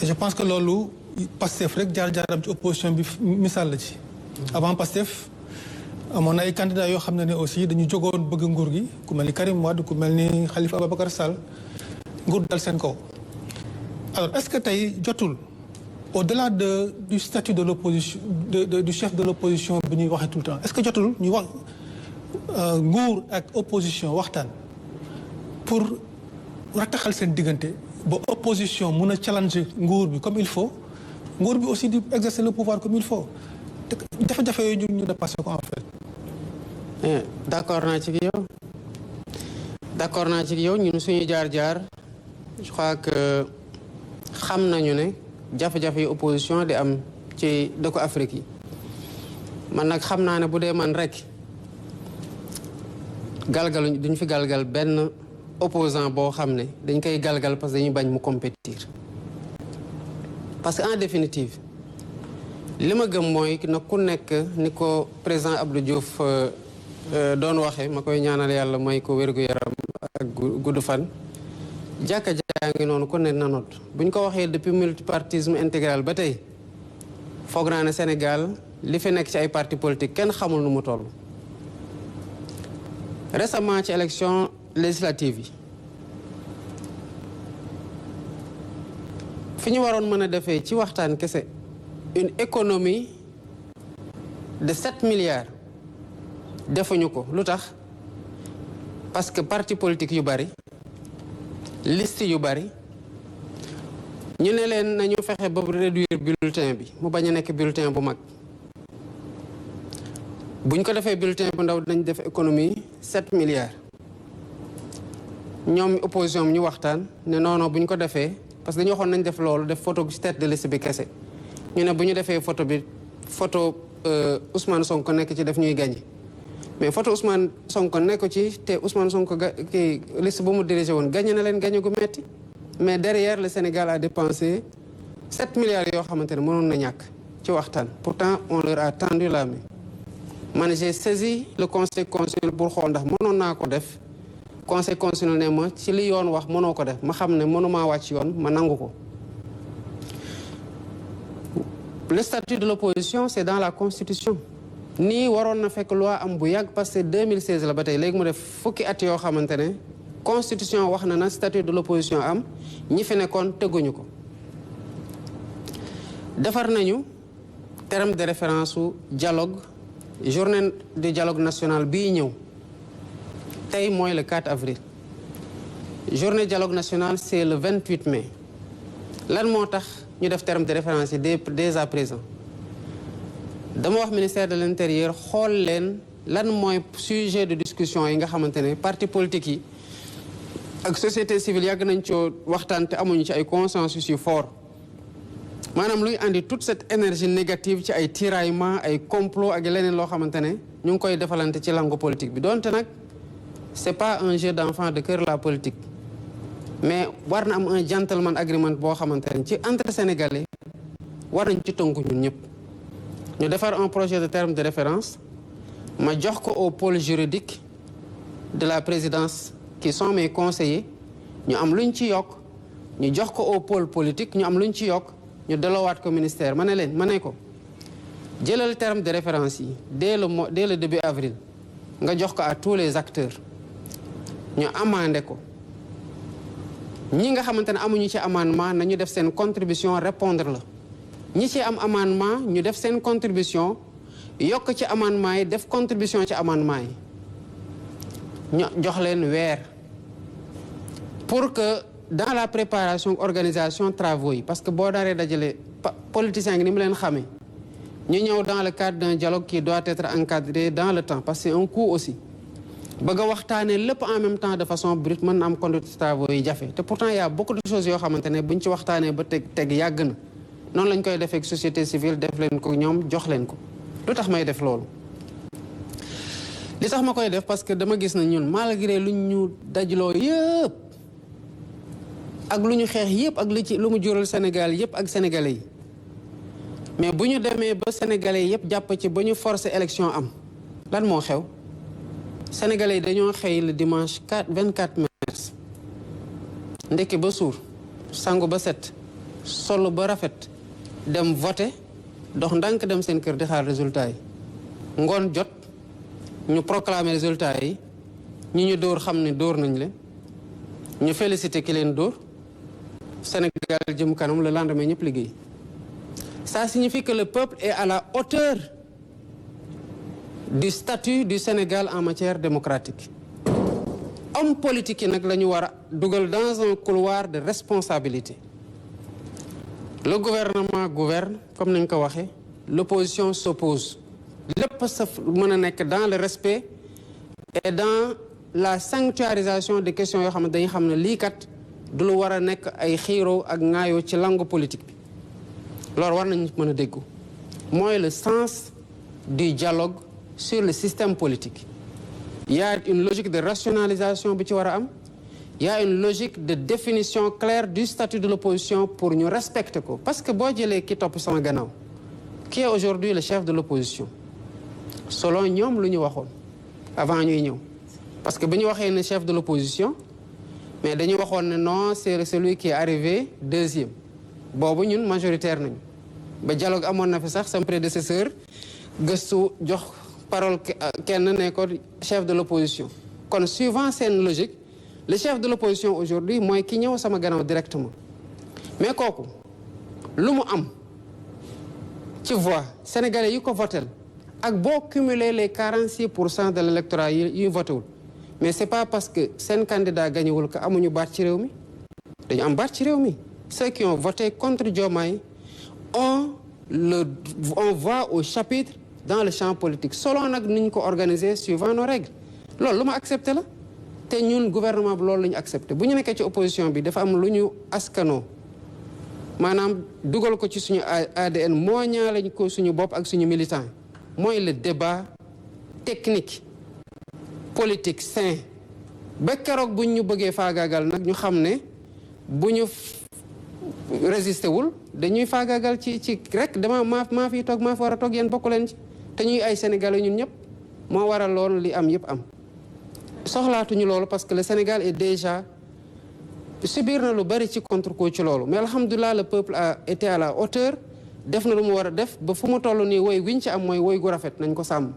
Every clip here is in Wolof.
je pense que loolu Pastef rek jaar-jaaram ci opposition bi misaal la ci. avant Pastef amoon na ay candidats yoo xam ne aussi dañu jógoon bëgg nguur gi ku mel ni Karim Wade ku mel ni Khalifa Ababacar Sall nguur dal seen kaw. alors est-ce que tey jotul au-delà du statut de l'opposition du chef de l'opposition bi ñuy waxee tout le temps est-ce que jotul ñu wax nguur ak opposition waxtaan pour rataxal seen diggante ba opposition mun a challenger nguur bi comme il faut nguur bi aussi di exercer le pouvoir comme il faut jafe-jafe yooyu ñu dépassé ko en fait. d'accord naa ci yow ñun suñu jaar-jaar je crois que xam nañu ne jafe-jafe yi opposition di am ci dëkku Afrique yi man nag xam naa ne bu dee man rek galgaluñ duñ fi galgal benn opposant boo xam ne dañ koy galgal parce que dañuy bañ mu compétir parce que en définitive li ma gëm mooy na ku nekk ni ko président Abdou Diouf doon waxee ma koy ñaanal yàlla may ko wér-gu-yaram ak gudd fan jàkka jaa ngi noonu ku ne na noot bu ñu ko waxee depuis multipartisme intégral ba tey foog naa ne Sénégal li fi nekk ci ay parti politique kenn xamul nu mu toll récemment ci élection législative yi fi ñu waroon mën a defee ci waxtaan kese une économie de 7 milliards defuñu ko lu tax parce que parti politique yu bari liste yu bari ñu ne leen nañu fexe ba réduire bulletin bi mu bañ a nekk bulletin bu mag buñ ko defee bulletin bu ndaw dinañ def économie 7 milliards ñoom opposition bi ñu waxtaan ne non bu ñu ko defee parce que dañu waxoon nañ def loolu def photo ci tête de liste bi kese ñu ne bu ñu defee photo Ousmane Sonko nekk ci def ñuy gagné mais photo Ousmane Sonko nekk ci te Ousmane Sonko kii liste bu mu dirigé woon gagné na leen gagné gu metti mais derrière le Sénégal a dépensé 7 milliards yoo xamante ne mënoon na ñàkk ci waxtaan pourtant on leur a tendu la main man j'ai saisi le conseil constitutionnel pour xool ndax mënoon naa ko def conseil constitutionnel ne ma ci li yoon wax mënoo ko def ma xam ne mënumaa wàcc yoon ma nangu ko. Le statut de l'opposition c'est dans la constitution nii waroon na fekk loi am bu yàgg parce que 2016 la ba tey léegi mu def fukki at yoo xamante ne constitution wax na statut de l'opposition am ñi fi nekkoon teguñu ko. defar nañu terme de référence su dialogue journée du dialogue national bii ñëw tey mooy le 4 avril journée dialogue national c'est le 28 mai lan moo tax ñu def terme de référence yi dès à présent dama wax ministère de l'intérieur xool leen lan mooy sujet de discussion yi nga xamante ne parti politique yi ak société civile yàgg nañ ci waxtaan te amuñu ci ay consensus yu fort maanaam luy andi toute cette énergie négative ci ay tiraillement ay complot ak leneen loo xamante ne ñu ngi koy defalante ci langue politique bi donte nag c'est pas un jeu d'enfant de cœur la politique mais war na am un gentleman agreement boo xamante ne ci entre sénégalais war nañ ci tënku ñun ñëpp ñu defar un projet de terme de référence ma jox ko au pôle juridique de la présidence qui sont mes conseillers ñu am luñ ci yokk ñu jox ko au pôle politique ñu am luñ ci yokk ñu delloowaat ko ministère ma ne ko jëlal terme de référence yi dès le début avril nga jox ko à tous les acteurs ñu amandé ko ñi nga xamante ne amuñu ci amendement nañu def seen contribution répondre la ñi ci am amendement ñu def seen contribution yokk ci amendement yi def contribution ci amendement yi ñu jox leen weer pour que dans la préparation organisation travaux yi parce que boo daree dajale politiciens ngi ni mu leen xamee ñu ñëw dans le cadre d'un dialogue qui doit être encadré dans le temps parce que c'est un coût aussi bëgg a waxtaanee lépp en même temps de façon brute mën na am conduite travaux yi jafe te pourtant y a beaucoup de choses yoo xamante ne buñ ci waxtaanee ba teg yàgg na noonu lañ koy defee ak société civile def leen ko ñoom jox leen ko lu tax may def loolu li tax ma koy def parce que dama gis na ñun malgré lu ñu dajloo yëpp ak lu ñu xeex yëpp ak lu mu jural Sénégal yëpp ak sénégalais yi mais bu ñu demee ba sénégalais yëpp jàpp ci ba ñu forcer élection am lan moo xew sénégalais yi dañoo xëy le dimanche 24 mars ndekki ba suur sangu ba set solo ba rafet dem voter dox ndànk dem seen kër di xaar résultat yi ngoon jot ñu proclamer résultat yi ñu dóor xam ne dóor nañ leen ñu féliciter ki leen dóor Sénégal jëm kanam le lendemain ñëpp liggéey. Ça signifie que le peuple est à la hauteur du statut du Sénégal en matière démocratique. Homme politique yi nag la ñu war a dugal dans un couloir de responsabilité. Le gouvernement gouverne comme nañ ko waxee, l'opposition s'oppose. Lépp sa mën a nekk dans le respect et dans la sanctuarisation des questions yoo xam ne dañuy xam ne lii kat du lu war a nekk ay xiiroo ak ŋaayoo ci langue politique bi. loolu war nañu mën a déggu mooy le sens du dialogue sur le système politique. Il y a une logique de rationalisation bi ci war a am. Il y a une logique de définition claire du statut de l'opposition pour ñu respecter ko parce que boo jëlee ki topp sama gannaaw qui est aujourd'hui le chef de l'opposition selon ñoom lu ñu waxoon avant ñuy ñëw parce que bu ñu waxee ne chef de l'opposition mais dañu waxoon ne non c'est celui qui est arrivé deuxième boobu ñun majoritaire nañu ba dialogue amoon na fi sax sama prédécesseur gëstu jox parole kenn ne ko chef de l'opposition kon suivant seen logique le chef de l'opposition aujourd'hui mooy ki ñëw sama gannaaw directement mais kooku lu mu am ci voix sénégalais yi ko votel ak boo cumuler les 46% de l'électorat yi voté wul mais c'est pas parce que seen candidat gañewul que amuñu baat ci réew mi dañu am baat ci réew mi ceux qui ont voté contre Diomaye on voit au chapitre dans le champ politique selon nag ni ñu ko organiser suivant nos règles loolu lu ma accepté la te ñun gouvernement bi loolu la ñu accepté bu ñu nekkee ci opposition bi dafa am lu ñu askanoo maanaam dugal ko ci suñu ADN mooñaa lañ ko suñu bopp ak suñu militant mooy le débat technique politique sain ba keroog buñ ñu bëggee faagaagal nag ñu xam ne bu ñu résisté wul dañuy faagaagal ci rek dama maa fi toog maa fi war a toog yéen bokku leen ci te ñuy ay sénégalais ñun ñëpp moo waral loolu li am yëpp am soxlaatuñu loolu parce que le Sénégal est déjà subir na lu bari ci contre ko ci loolu mais alhamdulilah le peuple a été à la hauteur def na lu mu war a def ba fu mu toll nii woy wiñ ci am mooy woy gu rafet nañ ko sàmm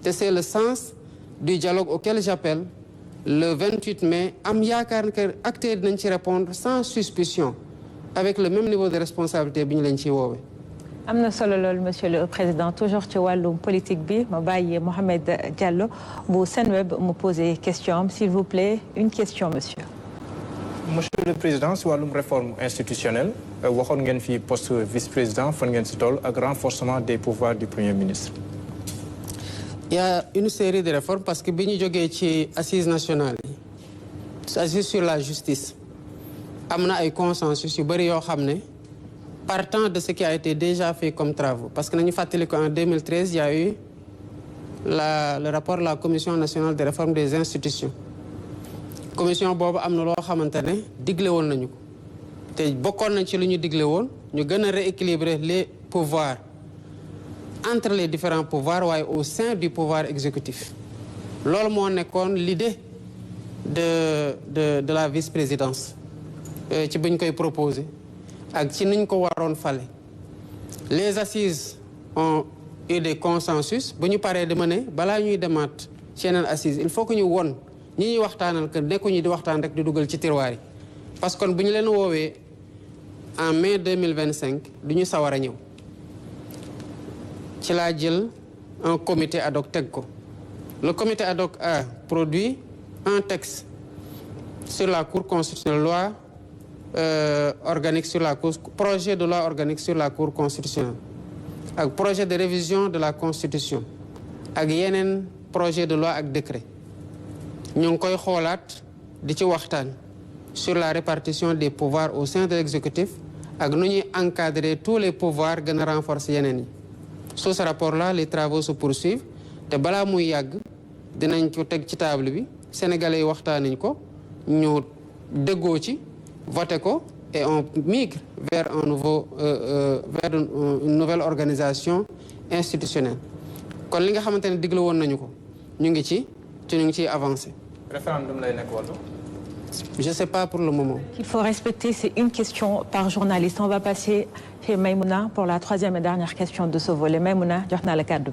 te c'est le sens du dialogue auquel j'appelle le 28 mai am yaakaar que acteurs dinañ ci répondre sans suspicion avec le même niveau de responsabilité bi ñu leen ciy woowee. am na solo loolu monsieur le président toujours ci wàllum politique bi ma bàyyi Mohamed Diallo bu Senweb mu poser question s'il vous plaît une question monsieur. Monsieur le président si wàllum réforme institutionnelle waxoon ngeen fi poste vice-président fan ngeen si toll ak renforcement des pouvoirs du premier ministre. Il y a une série de réformes parce que bi ñu jógee ci assises nationales yi assises sur la justice am na ay consensus yu bëri yoo xam ne partant de ce qui a été déjà fait comme travaux parce que nañu fàttali ko en 2013 il y a eu le rapport de la commission nationale de réforme des institutions commission boobu am na loo xamante ne digle woon nañu ko te bokkoon nañ ci lu ñu digle woon ñu gën a rééquilibrer les pouvoirs entre les différents pouvoirs waaye au sein du pouvoir exécutif loolu moo nekkoon l'idée de la vice-présidence ci buñ koy proposer ak ci niñ ko waroon fale les assises ont eu des consensus bu ñu paree dama ne balaa ñuy demaat ci yeneen assises il faut que ñu won ñi ñuy waxtaanal que nekkuñu di waxtaan rek di dugal ci tiroir yi parce que kon bu ñu leen woowee en mai 2025 du ñu sawar a ñëw ci laa jël un comité ad hoc teg ko le comité ad hoc a produit un texte sur la Cour constitutionnelle loi organique sur la Cour projet de loi organique sur la Cour constitutionnelle ak projet de révision de la Constitution ak yeneen projet de loi ak décret ñu ngi koy xoolaat di ci waxtaan sur la répartition des pouvoirs au sein de l'exécutif ak nu ñuy encadrer tous les pouvoirs gën a renforcer yeneen yi sous ce rapport-là les travaux se poursuivent te balaa muy yàgg dinañ ko teg ci table bi sénégalais yi waxtaaniñ ko ñu déggoo ci voté ko et on migre vers un nouveau vers une nouvelle organisation institutionnelle kon li nga xamante ne digle woon nañu ko ñu ngi ci te ñu ngi ciy avancé. référendum lay nekk wala. Je ne sais pas pour le moment. Il faut respecter, c'est une question par journaliste. On va passer chez Maïmouna pour la troisième et dernière question de ce volet. Maïmouna, jox naa la kàddu.